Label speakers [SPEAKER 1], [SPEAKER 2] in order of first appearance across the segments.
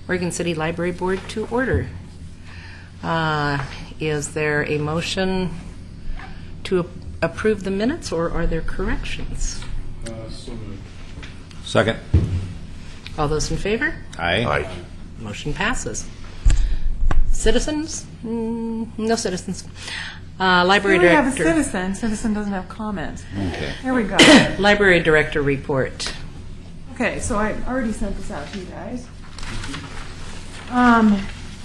[SPEAKER 1] Oregon City Library Board to order. Is there a motion to approve the minutes, or are there corrections?
[SPEAKER 2] So moved.
[SPEAKER 3] Second.
[SPEAKER 1] All those in favor?
[SPEAKER 3] Aye.
[SPEAKER 1] Motion passes. Citizens? No citizens. Library
[SPEAKER 4] Here we have a
[SPEAKER 1] Director.
[SPEAKER 4] citizen. Citizen doesn't have comments.
[SPEAKER 3] Okay.
[SPEAKER 4] There we go.
[SPEAKER 1] Library Director report.
[SPEAKER 4] Okay, so I already sent this out to you guys.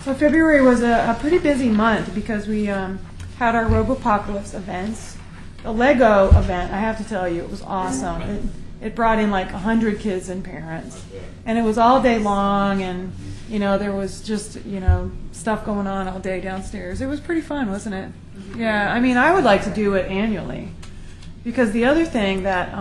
[SPEAKER 4] So February was a pretty busy month because we had our Robopocalypse events. The Lego event, I have to tell you, it was awesome. It brought in like 100 kids and parents. And it was all day long, and, there was just, stuff going on all day downstairs. It was pretty fun, wasn't it? Yeah, I would like to do it annually. Because the other thing that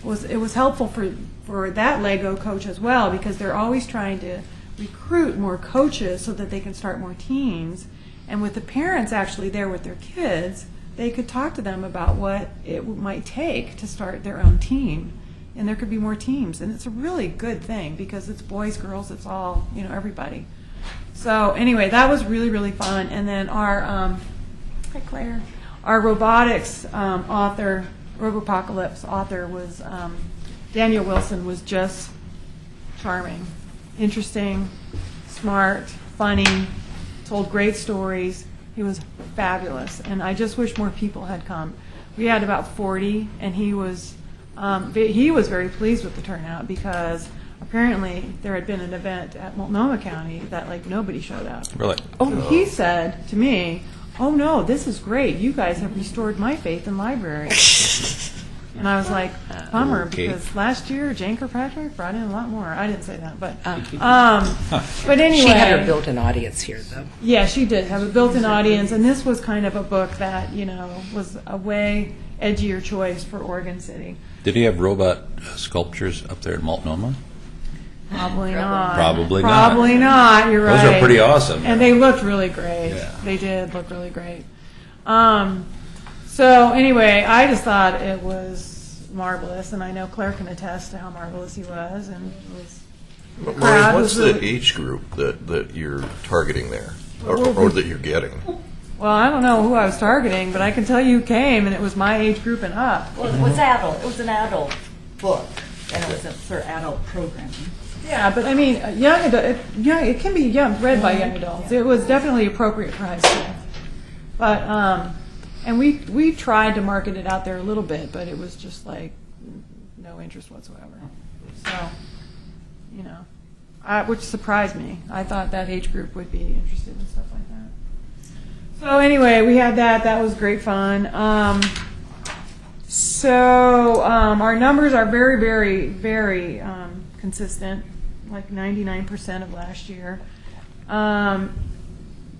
[SPEAKER 4] was helpful for that Lego coach as well, because they're always trying to recruit more coaches so that they can start more teams. And with the parents actually there with their kids, they could talk to them about what it might take to start their own team. And there could be more teams. And it's a really good thing because it's boys, girls, it's all, everybody. So anyway, that was really, really fun. And then our, hi Claire, our robotics author, Robopocalypse author was, Daniel Wilson, was just charming, interesting, smart, funny, told great stories. He was fabulous, and I just wish more people had come. We had about 40, and he was very pleased with the turnout because apparently there had been an event at Multnomah County that nobody showed up.
[SPEAKER 3] Really?
[SPEAKER 4] So he said to me, "Oh no, this is great. You guys have restored my faith in libraries." And I was like, bummer,
[SPEAKER 3] Okay.
[SPEAKER 4] because last year Jane Kirkpatrick brought in a lot more. I didn't say that, but anyway.
[SPEAKER 1] She had her built-in audience here, though.
[SPEAKER 4] Yeah, she did have a built-in audience, and this was kind of a book that, was a way edgier choice for Oregon City.
[SPEAKER 3] Did he have robot sculptures up there at Multnomah?
[SPEAKER 4] Probably not.
[SPEAKER 3] Probably not.
[SPEAKER 4] Probably not, you're right.
[SPEAKER 3] Those are pretty awesome.
[SPEAKER 4] And they looked really great.
[SPEAKER 3] Yeah.
[SPEAKER 4] They did look really great. So anyway, I just thought it was marvelous, and I know Claire can attest to how marvelous he was. And it was, the crowd
[SPEAKER 5] Maureen, what's
[SPEAKER 4] was
[SPEAKER 5] the
[SPEAKER 4] really-
[SPEAKER 5] age group that you're targeting there, or that you're getting?
[SPEAKER 4] Well, I don't know who I was targeting, but I can tell you who came, and it was my age group and up.
[SPEAKER 6] Well, it was adult. It was an adult book, and it was for adult programming.
[SPEAKER 4] Yeah, but young adult, it can be read by young adults. It was definitely appropriate for high school. But and we tried to market it out there a little bit, but it was just no interest whatsoever. So, which surprised me. I thought that age group would be interested in stuff like that. So anyway, we had that. That was great fun. Our numbers are very, very, very consistent, like 99% of last year.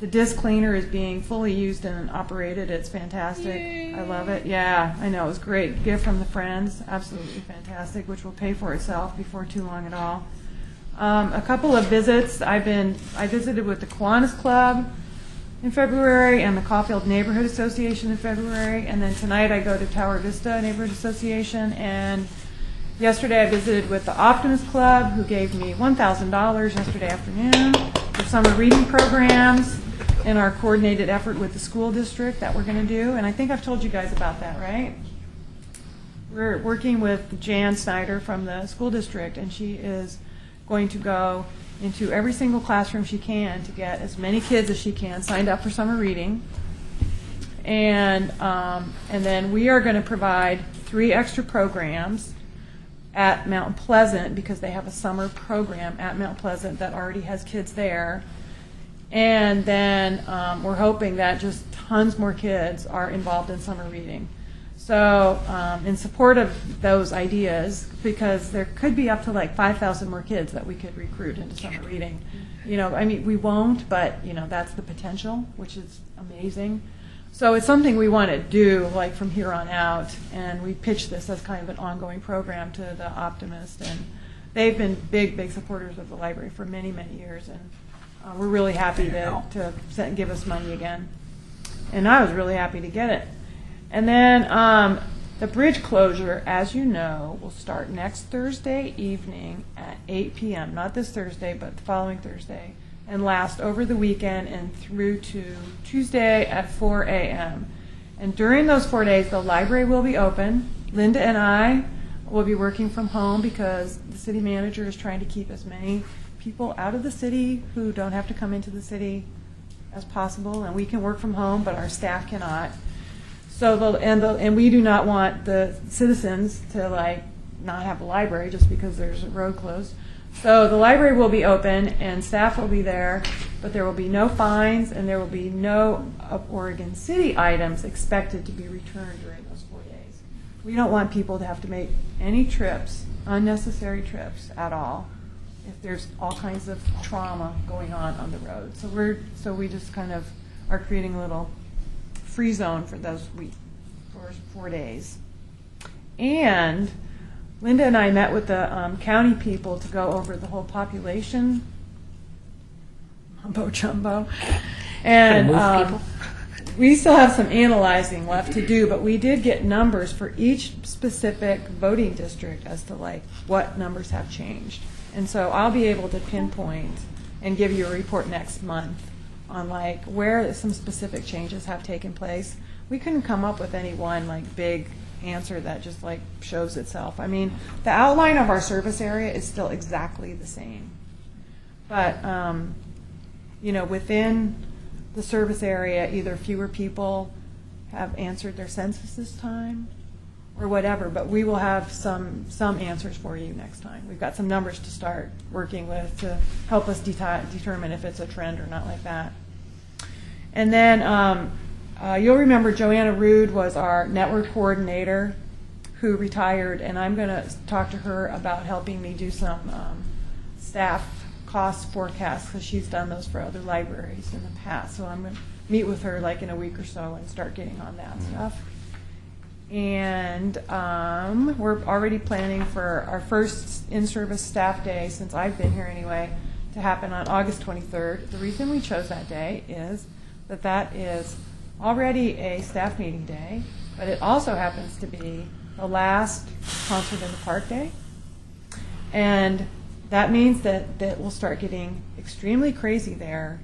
[SPEAKER 4] The disc cleaner is being fully used and operated. It's fantastic. Yay. I love it. Yeah, I know. It was a great gift from the friends. Absolutely fantastic, which will pay for itself before too long at all. A couple of visits. I visited with the Kiwanis Club in February and the Caulfield Neighborhood Association in February. And then tonight I go to Tower Vista Neighborhood Association. And yesterday I visited with the Optimist Club, who gave me $1,000 yesterday afternoon for summer reading programs in our coordinated effort with the school district that we're going to do. And I think I've told you guys about that, right? We're working with Jan Snyder from the school district, and she is going to go into every single classroom she can to get as many kids as she can signed up for summer reading. And then we are going to provide 3 extra programs at Mount Pleasant, because they have a summer program at Mount Pleasant that already has kids there. And then we're hoping that just tons more kids are involved in summer reading. So in support of those ideas, because there could be up to 5,000 more kids that we could recruit into summer reading. We won't, but that's the potential, which is amazing. So it's something we want to do from here on out, and we pitched this as kind of an ongoing program to the Optimist, and they've been big supporters of the library for many years, and we're really happy to give us money again. And I was really happy to get it. And then The bridge closure, as you know, will start next Thursday evening at 8 p.m. Not this Thursday, but the following Thursday, and last over the weekend and through to Tuesday at 4 a.m. And during those 4 days, the library will be open. Linda and I will be working from home because the city manager is trying to keep as many people out of the city who don't have to come into the city as possible, and we can work from home, but our staff cannot. So and we do not want the citizens to like not have a library just because there's a road closed. So the library will be open and staff will be there, but there will be no fines and there will be no Oregon City items expected to be returned during those 4 days. We don't want people to have to make any trips, unnecessary trips at all, if there's all kinds of trauma going on the road. So we just kind of are creating a little free zone for those for 4 days. And Linda and I met with the county people to go over the whole population mumbo jumbo, and we still have some analyzing left to do, but we did get numbers for each specific voting district as to like what numbers have changed. And so I'll be able to pinpoint and give you a report next month on like where some specific changes have taken place. We couldn't come up with any one like big answer that just like shows itself. I mean, the outline of our service area is still exactly the same, but you know, within the service area, either fewer people have answered their census this time or whatever, but we will have some answers for you next time. We've got some numbers to start working with to help us determine if it's a trend or not like that. And then you'll remember Joanna Rude was our network coordinator who retired, and I'm going to talk to her about helping me do some staff cost forecasts because she's done those for other libraries in the past. So I'm going to meet with her like in a week or so and start getting on that stuff. And we're already planning for our first in-service staff day, since I've been here anyway, to happen on August 23rd. The reason we chose that day is that is already a staff meeting day, but it also happens to be the last concert in the park day. And that means that we'll start getting extremely crazy there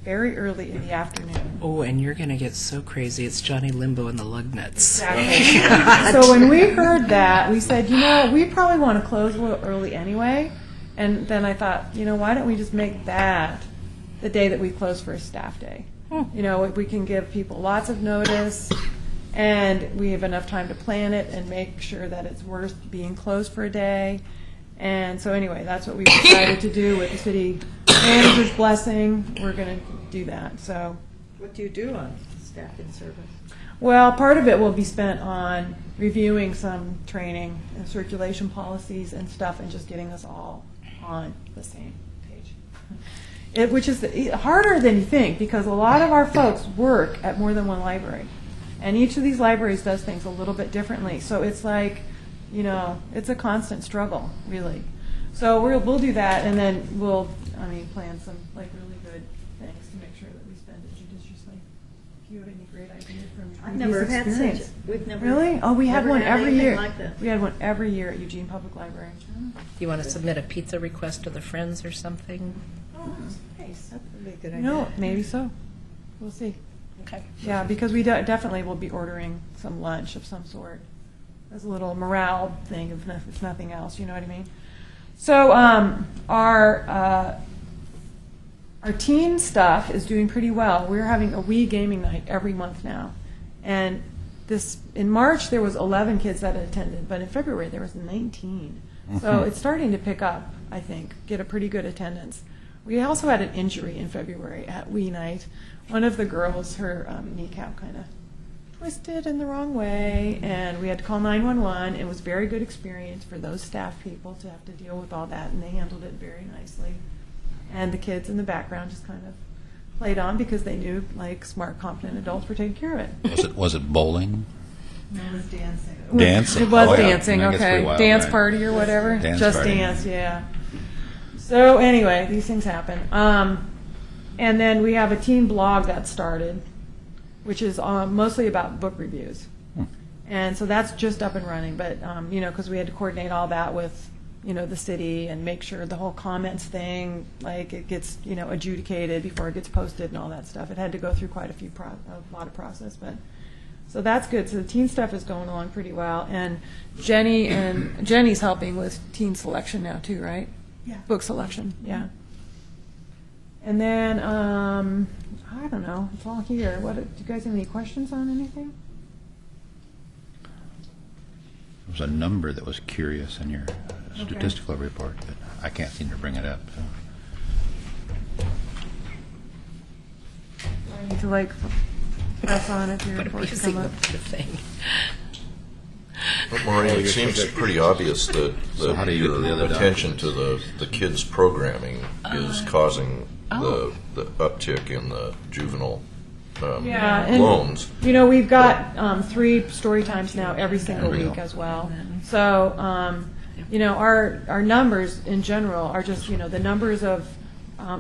[SPEAKER 4] very early in the afternoon.
[SPEAKER 1] Oh, and you're going to get so crazy. It's Johnny Limbo and the Lugnuts.
[SPEAKER 4] Exactly. So when we heard that, we said, you know, we probably want to close a little early anyway. And then I thought, you know, why don't we just make that the day that we close for a staff day? You know, we can give people lots of notice, and we have enough time to plan it and make sure that it's worth being closed for a day. And so anyway, that's what we decided to do with the city manager's blessing. We're going to do that. So,
[SPEAKER 6] What do you do on staff in service?
[SPEAKER 4] well, part of it will be spent on reviewing some training and circulation policies and stuff, and just getting us all on the same page. Which is harder than you think, because a lot of our folks work at more than one library, and each of these libraries does things a little bit differently. So it's like, you know, it's a constant struggle, really. So we'll do that, and then we'll, plan some like really good things to make sure that we spend it judiciously. If you have any great ideas from your
[SPEAKER 6] I've never
[SPEAKER 4] previous
[SPEAKER 6] had
[SPEAKER 4] experience.
[SPEAKER 6] such. We've never.
[SPEAKER 4] Really? Oh, we had
[SPEAKER 6] never
[SPEAKER 4] one
[SPEAKER 6] had
[SPEAKER 4] every
[SPEAKER 6] anything
[SPEAKER 4] year.
[SPEAKER 6] like this.
[SPEAKER 4] We had one every year at Eugene Public Library.
[SPEAKER 1] Do you want to submit a pizza request to the Friends or something?
[SPEAKER 6] Oh, nice. That would be a good idea.
[SPEAKER 4] No, maybe so. We'll see.
[SPEAKER 1] Okay.
[SPEAKER 4] Yeah, because we definitely will be ordering some lunch of some sort as a little morale thing, if nothing else. You know what I mean? So our teen stuff is doing pretty well. We're having a Wii gaming night every month now, and in March there was 11 kids that attended, but in February there was 19. So it's starting to pick up. I think get a pretty good attendance. We also had an injury in February at Wii night. One of the girls, her kneecap kind of twisted in the wrong way, and we had to call 911. It was a very good experience for those staff people to have to deal with all that, and they handled it very nicely. And the kids in the background just kind of played on because they knew, like, smart, competent adults were taking care of it.
[SPEAKER 3] Was it bowling?
[SPEAKER 6] It was dancing.
[SPEAKER 3] Dancing?
[SPEAKER 4] It was
[SPEAKER 3] Oh, yeah.
[SPEAKER 4] dancing,
[SPEAKER 3] That gets
[SPEAKER 4] okay.
[SPEAKER 3] pretty wild,
[SPEAKER 4] Dance
[SPEAKER 3] right?
[SPEAKER 4] party or whatever.
[SPEAKER 3] Dance
[SPEAKER 4] Just
[SPEAKER 3] party.
[SPEAKER 4] dance, yeah. So anyway, these things happen. And then we have a teen blog that started, which is mostly about book reviews. And so that's just up and running, but, you know, because we had to coordinate all that with, you know, the city and make sure the whole comments thing, like, it gets, you know, adjudicated before it gets posted and all that stuff. It had to go through quite a lot of process, but, so that's good. So the teen stuff is going along pretty well. And Jenny's helping with teen selection now too, right?
[SPEAKER 2] Yeah.
[SPEAKER 4] Book selection, yeah. And then, I don't know, it's all here. Do you guys have any questions on anything?
[SPEAKER 7] There was a number that was curious in your statistical report, but I can't seem to bring it up. So.
[SPEAKER 4] I need to like press on it for your
[SPEAKER 1] But
[SPEAKER 4] report to
[SPEAKER 1] amusing
[SPEAKER 4] come
[SPEAKER 1] the
[SPEAKER 4] up.
[SPEAKER 1] thing.
[SPEAKER 5] But Maureen, it seems pretty obvious that
[SPEAKER 7] So how do you get to the
[SPEAKER 5] your
[SPEAKER 7] other
[SPEAKER 5] attention to the kids' programming is causing
[SPEAKER 1] oh.
[SPEAKER 5] the uptick in the juvenile
[SPEAKER 4] Yeah, and,
[SPEAKER 5] loans.
[SPEAKER 4] you know, we've got 3 story times now every single
[SPEAKER 7] There we
[SPEAKER 4] week
[SPEAKER 7] go.
[SPEAKER 4] as well. So, you know, our numbers in general are just, you know, the numbers of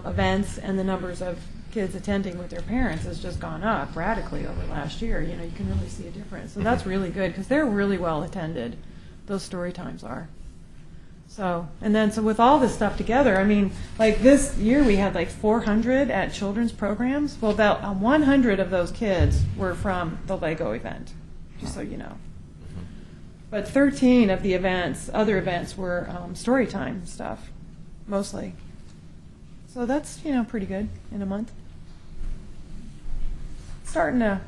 [SPEAKER 4] events and the numbers of kids attending with their parents has just gone up radically over last year. You know, you can really see a difference. So that's really good because they're really well attended. Those story times are. So, and then so with all this stuff together, I mean, like this year we had like 400 at children's programs. Well, about 100 of those kids were from the Lego event, just so you know. But 13 of the events, other events, were story time stuff, mostly. So that's, you know, pretty good in a month. It's starting to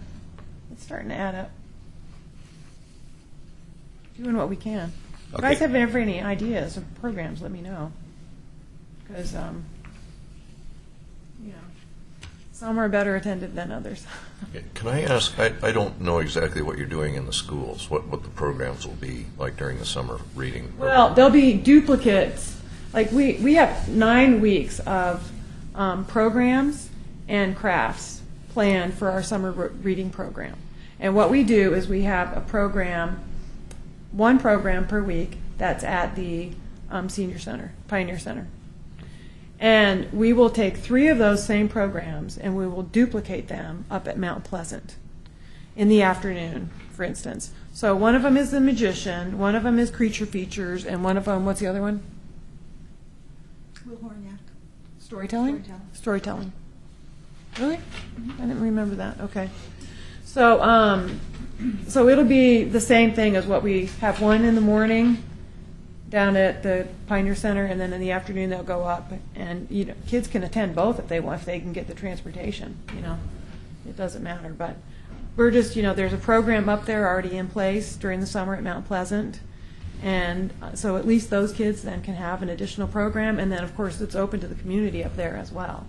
[SPEAKER 4] add up. Doing what we can. If you guys
[SPEAKER 7] Okay.
[SPEAKER 4] have ever any ideas of programs, let me know. Because, you know, some are better attended than others.
[SPEAKER 5] Can I ask, I don't know exactly what you're doing in the schools, what the programs will be like during the summer reading.
[SPEAKER 4] Well, there'll be duplicates. Like we have 9 weeks of programs and crafts planned for our summer reading program. And what we do is we have a program, one program per week that's at the senior center, Pioneer Center. And we will take 3 of those same programs and we will duplicate them up at Mount Pleasant in the afternoon, for instance. So one of them is the magician, one of them is creature features, and one of them, what's the other one?
[SPEAKER 2] Will Horniak.
[SPEAKER 4] Storytelling?
[SPEAKER 2] Storytelling.
[SPEAKER 4] Storytelling. Really? I didn't remember that. Okay. So, so it'll be the same thing as what we have, one in the morning down at the Pioneer Center, and then in the afternoon they'll go up. And you know, kids can attend both if they want, if they can get the transportation. You know, it doesn't matter. But we're just, you know, there's a program up there already in place during the summer at Mount Pleasant. And so at least those kids then can have an additional program. And then, of course, it's open to the community up there as well.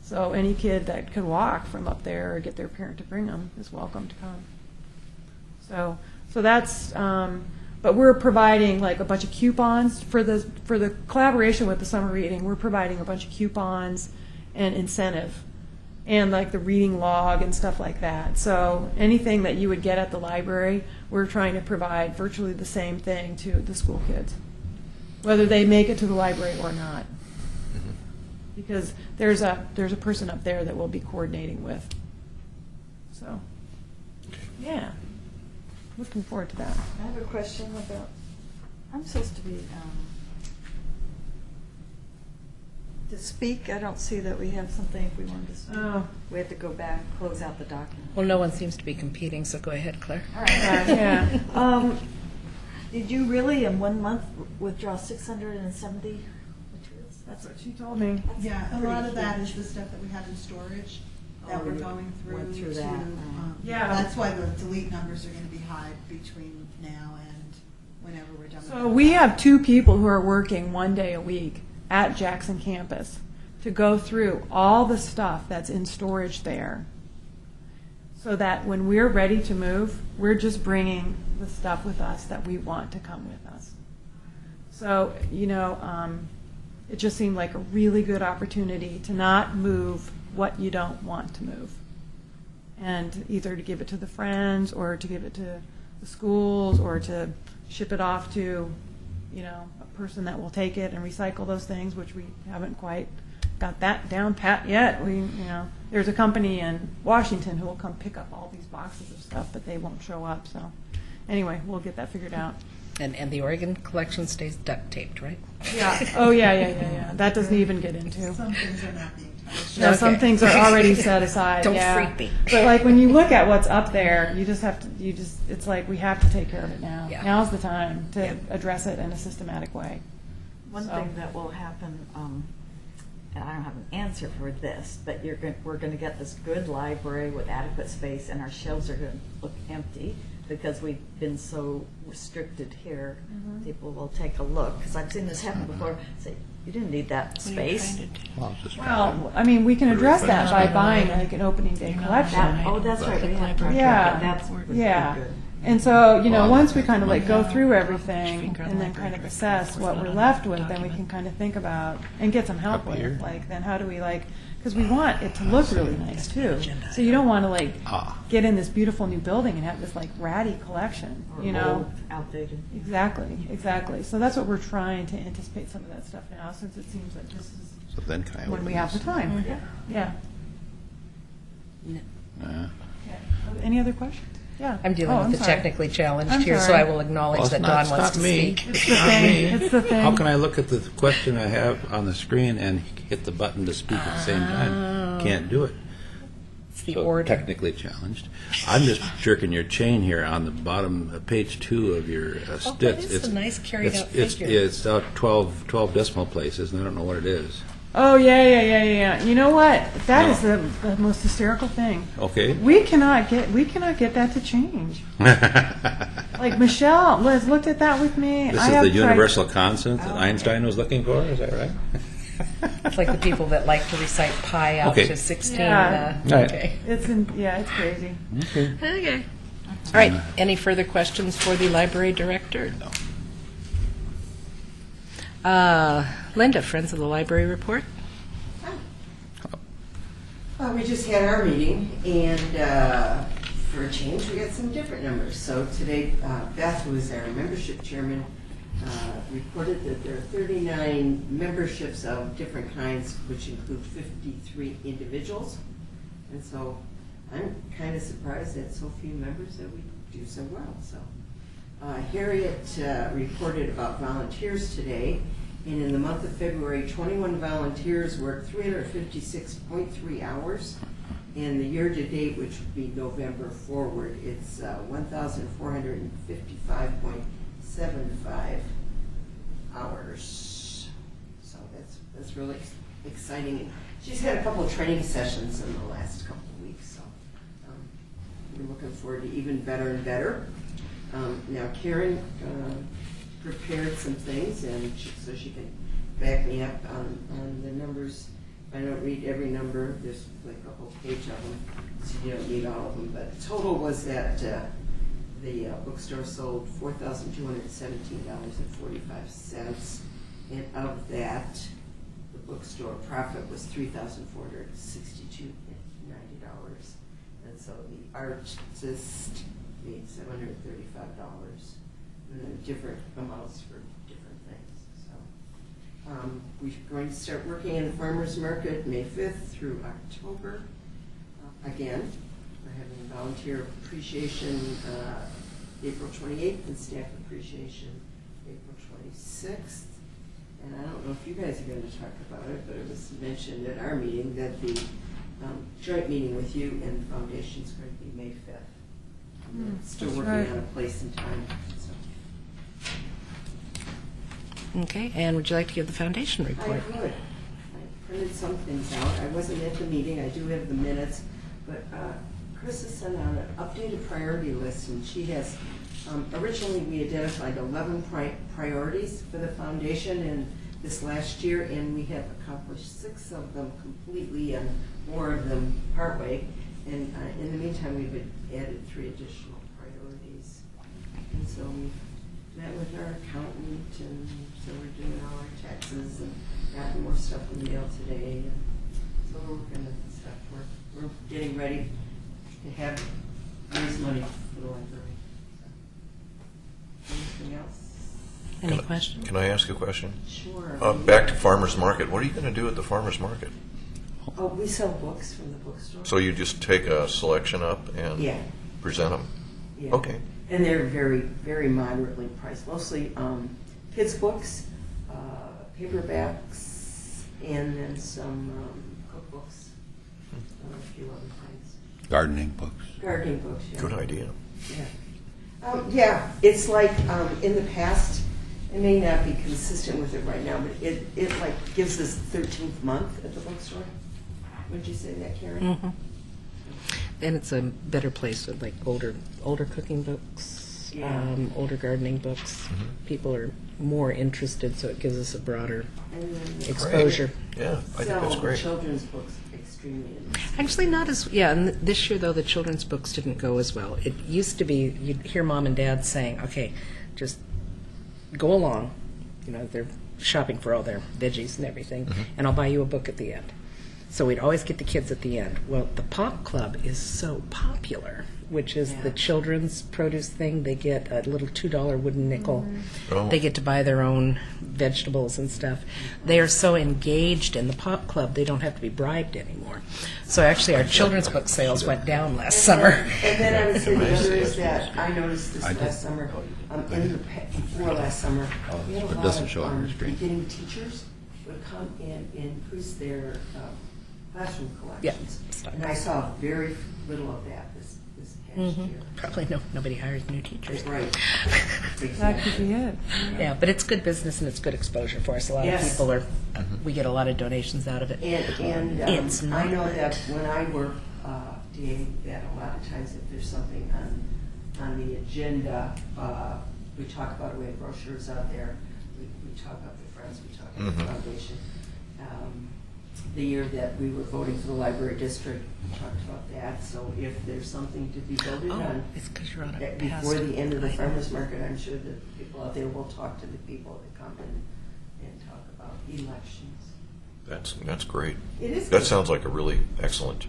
[SPEAKER 4] So any kid that can walk from up there or get their parent to bring them is welcome to come. So that's, but we're providing like a bunch of coupons for the collaboration with the summer reading. We're providing a bunch of coupons and incentive and like the reading log and stuff like that. So anything that you would get at the library, we're trying to provide virtually the same thing to the school kids, whether they make it to the library or not. Because there's a person up there that we'll be coordinating with. So, yeah, looking forward to that.
[SPEAKER 6] I have a question about, I'm supposed to be, to speak. I don't see that we have something if we wanted to speak.
[SPEAKER 4] Oh.
[SPEAKER 6] We have to go back, close out the document.
[SPEAKER 1] Well, no one seems to be competing, so go ahead, Claire.
[SPEAKER 6] All right.
[SPEAKER 4] Yeah.
[SPEAKER 6] Did you really in 1 month withdraw 670 materials?
[SPEAKER 4] That's what she told me.
[SPEAKER 2] Yeah, a
[SPEAKER 6] pretty
[SPEAKER 2] lot of that
[SPEAKER 6] huge.
[SPEAKER 2] is the stuff that we have in storage
[SPEAKER 6] Oh,
[SPEAKER 2] that we're
[SPEAKER 6] you
[SPEAKER 2] going through.
[SPEAKER 6] went through
[SPEAKER 2] to,
[SPEAKER 6] that.
[SPEAKER 4] Yeah.
[SPEAKER 2] That's why the delete numbers are going to be high between now and whenever we're done with
[SPEAKER 4] So
[SPEAKER 2] that.
[SPEAKER 4] we have 2 people who are working 1 day a week at Jackson campus to go through all the stuff that's in storage there, so that when we're ready to move, we're just bringing the stuff with us that we want to come with us. So, you know, it just seemed like a really good opportunity to not move what you don't want to move, and either to give it to the friends or to give it to the schools or to ship it off to, you know, a person that will take it and recycle those things, which we haven't quite got that down pat yet. We, you know, there's a company in Washington who will come pick up all these boxes of stuff, but they won't show up. So anyway, we'll get that figured out.
[SPEAKER 1] And the Oregon collection stays duct taped, right?
[SPEAKER 4] Yeah. Oh, yeah. That doesn't even get into.
[SPEAKER 2] Some things are not being touched.
[SPEAKER 4] No, some
[SPEAKER 1] Okay.
[SPEAKER 4] things are already set aside.
[SPEAKER 1] Don't
[SPEAKER 4] yeah.
[SPEAKER 1] freak me.
[SPEAKER 4] But like when you look at what's up there, you just have to. It's like we have to take care of it now.
[SPEAKER 1] Yeah.
[SPEAKER 4] Now's the time to
[SPEAKER 1] Yeah.
[SPEAKER 4] address it in a systematic way.
[SPEAKER 6] One
[SPEAKER 4] So-
[SPEAKER 6] thing that will happen, and I don't have an answer for this, but we're going to get this good library with adequate space, and our shelves are going to look empty because we've been so restricted here. People will take a look, because I've seen this happen before, say, you didn't need that space.
[SPEAKER 7] Well, just
[SPEAKER 4] Well, I mean, we can address that by buying like an opening day collection.
[SPEAKER 6] That's right. We have to
[SPEAKER 4] Yeah.
[SPEAKER 6] That's
[SPEAKER 4] Yeah.
[SPEAKER 6] good.
[SPEAKER 4] And so, you know,
[SPEAKER 7] Well,
[SPEAKER 4] once we kind of like go through
[SPEAKER 1] Finger
[SPEAKER 4] everything
[SPEAKER 1] on
[SPEAKER 4] and then kind of assess what we're left with, then we can kind of think about and get some help
[SPEAKER 7] Up
[SPEAKER 4] with,
[SPEAKER 7] here.
[SPEAKER 4] like, then how do we like, because we want it to look really nice too. So you don't want to like get in this beautiful new building and have this like ratty collection,
[SPEAKER 6] Or
[SPEAKER 4] you know?
[SPEAKER 6] old, outdated.
[SPEAKER 4] Exactly. So that's what we're trying to anticipate some of that stuff now, since it seems like this is
[SPEAKER 7] So then can I
[SPEAKER 4] when
[SPEAKER 7] open
[SPEAKER 4] we have the
[SPEAKER 7] this?
[SPEAKER 4] time. Yeah.
[SPEAKER 7] Uh,
[SPEAKER 4] Any other questions? Yeah.
[SPEAKER 1] I'm dealing
[SPEAKER 4] Oh,
[SPEAKER 1] with the
[SPEAKER 4] sorry.
[SPEAKER 1] technically challenged
[SPEAKER 4] I'm
[SPEAKER 1] here, so
[SPEAKER 4] sorry.
[SPEAKER 1] I will acknowledge
[SPEAKER 8] Well,
[SPEAKER 1] that
[SPEAKER 8] it's
[SPEAKER 1] Don
[SPEAKER 8] not-
[SPEAKER 1] wants
[SPEAKER 8] it's
[SPEAKER 1] to
[SPEAKER 8] not me.
[SPEAKER 1] speak.
[SPEAKER 4] It's the thing. It's the thing.
[SPEAKER 8] How can I look at the question I have on the screen and hit the button to speak at the same time? Can't do it.
[SPEAKER 1] It's the
[SPEAKER 8] So
[SPEAKER 1] order.
[SPEAKER 8] technically challenged. I'm just jerking your chain here on the bottom of page 2 of your
[SPEAKER 1] Oh,
[SPEAKER 8] stits.
[SPEAKER 1] that is a nice carried out figure.
[SPEAKER 8] It's out 12 decimal places, and I don't know what it is.
[SPEAKER 4] Oh yeah. You know what? That is the most hysterical thing.
[SPEAKER 8] Okay.
[SPEAKER 4] We cannot get that to change. Like Michelle has looked at that with me.
[SPEAKER 8] This
[SPEAKER 4] I
[SPEAKER 8] is
[SPEAKER 4] have
[SPEAKER 8] the
[SPEAKER 4] tried-
[SPEAKER 8] universal constant that Einstein was looking for, is that right?
[SPEAKER 1] It's like the people that like to recite pi out
[SPEAKER 8] Okay.
[SPEAKER 1] to 16.
[SPEAKER 4] Yeah.
[SPEAKER 8] Right.
[SPEAKER 1] Okay.
[SPEAKER 4] It's crazy.
[SPEAKER 1] Okay. All right. Any further questions for the library director? No. Linda, Friends of the Library report.
[SPEAKER 9] We just had our meeting, and for a change, we got some different numbers. So today, Beth, who is our membership chairman, reported that there are 39 memberships of different kinds, which include 53 individuals. And so I'm kind of surprised that so few members that we do so well. So Harriet reported about volunteers today. And in the month of February, 21 volunteers worked 356.3 hours. And the year-to-date, which would be November forward, it's 1,455.75 hours. So that's really exciting. And she's had a couple of training sessions in the last couple of weeks, so we're looking forward to even better and better. Now Karen prepared some things, and so she can back me up on the numbers. I don't read every number. There's like a whole page of them, so you don't need all of them. But the total was that the bookstore sold $4,217.45, and of that, the bookstore profit was $3,462.90, and so the artist made $735. And then different amounts for different things. So we're going to start working in the farmers market May 5th through October. Again, we're having volunteer appreciation April 28th and staff appreciation April 26th. And I don't know if you guys are going to talk about it, but it was mentioned at our meeting that the joint meeting with you and the foundation is going to be May 5th. Still
[SPEAKER 4] that's
[SPEAKER 9] working
[SPEAKER 4] right.
[SPEAKER 9] on a place and time. So.
[SPEAKER 1] Okay. And would you like to give the foundation
[SPEAKER 9] I
[SPEAKER 1] report?
[SPEAKER 9] would. I printed some things out. I wasn't at the meeting. I do have the minutes. But Chris has sent out an updated priority list, and she has, originally we identified 11 priorities for the foundation in this last year, and we have accomplished 6 of them completely and more of them partway. And in the meantime, we've added 3 additional priorities. And so we've met with our accountant, and so we're doing all our taxes and gotten more stuff in the mail today. And so we're working on stuff. We're getting ready to raise money for the library. So, anything else?
[SPEAKER 1] Any questions?
[SPEAKER 5] Can I ask a question?
[SPEAKER 9] Sure.
[SPEAKER 5] Back to farmers market. What are you going to do at the farmers market?
[SPEAKER 9] Oh, we sell books from the bookstore.
[SPEAKER 5] So you just take a selection up and
[SPEAKER 9] Yeah.
[SPEAKER 5] present them?
[SPEAKER 9] Yeah.
[SPEAKER 5] Okay.
[SPEAKER 9] And they're very, very moderately priced, mostly kids' books, paperbacks, and then some cookbooks, a few other things.
[SPEAKER 7] Gardening books.
[SPEAKER 9] Gardening books, yeah.
[SPEAKER 5] Good idea.
[SPEAKER 9] Yeah. Yeah, it's like in the past, it may not be consistent with it right now, but it like gives us 13th month at the bookstore. Would you say that, Karen?
[SPEAKER 1] Mhm. And it's a better place with like older cooking books,
[SPEAKER 9] Yeah.
[SPEAKER 1] older gardening books. People are more interested, so it gives us a broader
[SPEAKER 9] And then
[SPEAKER 1] exposure.
[SPEAKER 5] Yeah, I think that's great.
[SPEAKER 9] Children's books extremely interesting.
[SPEAKER 1] Actually, not as and this year though the children's books didn't go as well. It used to be you'd hear mom and dad saying, "Okay, just go along." You know, they're shopping for all their veggies and everything, and I'll buy you a book at the end. So we'd always get the kids at the end. Well, the Pop Club is so popular, which is the children's produce thing. They get a little $2 wooden nickel.
[SPEAKER 5] Oh.
[SPEAKER 1] They get to buy their own vegetables and stuff. They are so engaged in the Pop Club, they don't have to be bribed anymore. So actually, our children's book sales went down last summer.
[SPEAKER 9] And then I would say the other is that I noticed this last summer, before last summer, we had a
[SPEAKER 7] It
[SPEAKER 9] lot
[SPEAKER 7] doesn't show on your
[SPEAKER 9] of
[SPEAKER 7] screen.
[SPEAKER 9] beginning teachers would come and increase their classroom collections.
[SPEAKER 1] Yeah.
[SPEAKER 9] And I saw very little of that this past year.
[SPEAKER 1] Probably nobody hires new teachers.
[SPEAKER 9] Right.
[SPEAKER 4] That could be it.
[SPEAKER 1] Yeah, but it's good business and it's good exposure for us. A lot of
[SPEAKER 9] Yes.
[SPEAKER 1] people are, we get a lot of donations out of it.
[SPEAKER 9] And
[SPEAKER 1] It's
[SPEAKER 9] I
[SPEAKER 1] not
[SPEAKER 9] know
[SPEAKER 1] much.
[SPEAKER 9] that when I work, DA, that a lot of times if there's something on the agenda, we talk about it, we have brochures out there, we talk about the Friends, we talk about the foundation. The year that we were voting for the library district, we talked about that, so if there's something to be voted
[SPEAKER 1] Oh,
[SPEAKER 9] on
[SPEAKER 1] it's because you're on a
[SPEAKER 9] before
[SPEAKER 1] past
[SPEAKER 9] the end of the
[SPEAKER 1] item.
[SPEAKER 9] farmer's market, I'm sure that people out there will talk to the people that come in and talk about elections.
[SPEAKER 5] That's great.
[SPEAKER 9] It is.
[SPEAKER 5] That sounds like a really excellent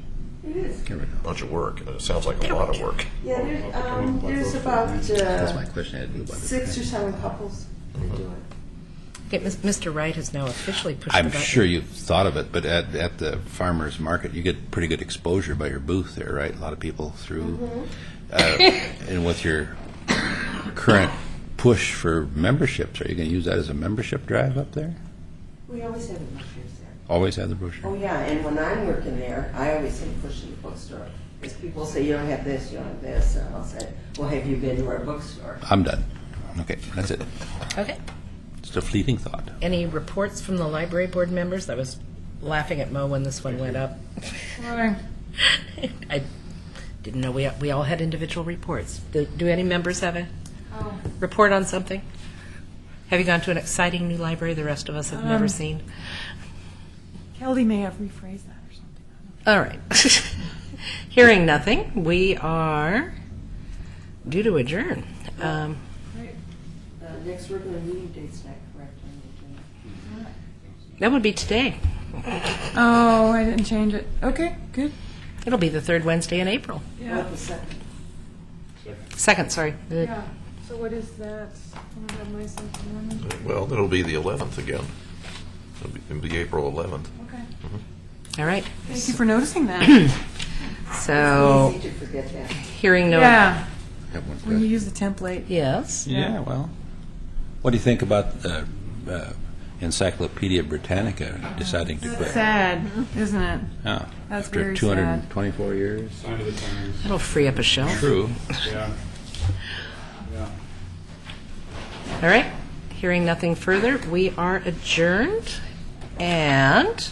[SPEAKER 9] It is.
[SPEAKER 7] Here we go.
[SPEAKER 5] bunch of work. It sounds like a lot of work.
[SPEAKER 9] Yeah, there's about
[SPEAKER 7] That's my question. I had to do about it.
[SPEAKER 9] 6 or 7 couples that do it.
[SPEAKER 1] Okay, Mr. Wright has now officially pushed
[SPEAKER 7] I'm
[SPEAKER 1] the button.
[SPEAKER 7] sure you've thought of it, but at the farmers market, you get pretty good exposure by your booth there, right? A lot of people through, and with your current push for memberships, are you going to use that as a membership drive up there?
[SPEAKER 9] We always have the brochures there.
[SPEAKER 7] Always have the brochure.
[SPEAKER 9] Oh, yeah, and when I'm working there, I always say push in the bookstore. Because people say, you don't have this, you don't have this, and I'll say, well, have you been to our bookstore?
[SPEAKER 7] I'm done. Okay, that's it.
[SPEAKER 1] Okay.
[SPEAKER 7] Just a fleeting thought.
[SPEAKER 1] Any reports from the library board members? I was laughing at Mo when this one went up.
[SPEAKER 4] Why?
[SPEAKER 1] I didn't know we all had individual reports. Do any members have a report on something? Have you gone to an exciting new library the rest of us have never seen?
[SPEAKER 4] Kelly may have rephrased that or something.
[SPEAKER 1] All right. Hearing nothing, we are due to adjourn.
[SPEAKER 9] Next regular meeting date's not correct on the agenda.
[SPEAKER 1] That would be today.
[SPEAKER 4] Oh, I didn't change it. Okay, good.
[SPEAKER 1] It'll be the third Wednesday in April.
[SPEAKER 9] Well, the second.
[SPEAKER 1] Second, sorry.
[SPEAKER 4] Yeah. So what is that? I have myself
[SPEAKER 5] Well, it'll be the 11th again. It'll be April 11th.
[SPEAKER 4] Okay.
[SPEAKER 1] All right.
[SPEAKER 4] Thank you for noticing that.
[SPEAKER 1] So,
[SPEAKER 9] Easy to forget that.
[SPEAKER 1] hearing no...
[SPEAKER 4] Yeah,
[SPEAKER 7] I have one
[SPEAKER 4] when you
[SPEAKER 7] question.
[SPEAKER 4] use the template.
[SPEAKER 1] Yes.
[SPEAKER 7] Yeah, well, what do you think about the Encyclopedia Britannica deciding to quit?
[SPEAKER 4] Sad, isn't it?
[SPEAKER 7] Oh,
[SPEAKER 4] That's
[SPEAKER 7] after
[SPEAKER 4] very
[SPEAKER 7] 224 years?
[SPEAKER 10] Sign of the times.
[SPEAKER 1] That'll free up a shelf.
[SPEAKER 7] True.
[SPEAKER 10] Yeah. Yeah.
[SPEAKER 1] All right. Hearing nothing further, we are adjourned. And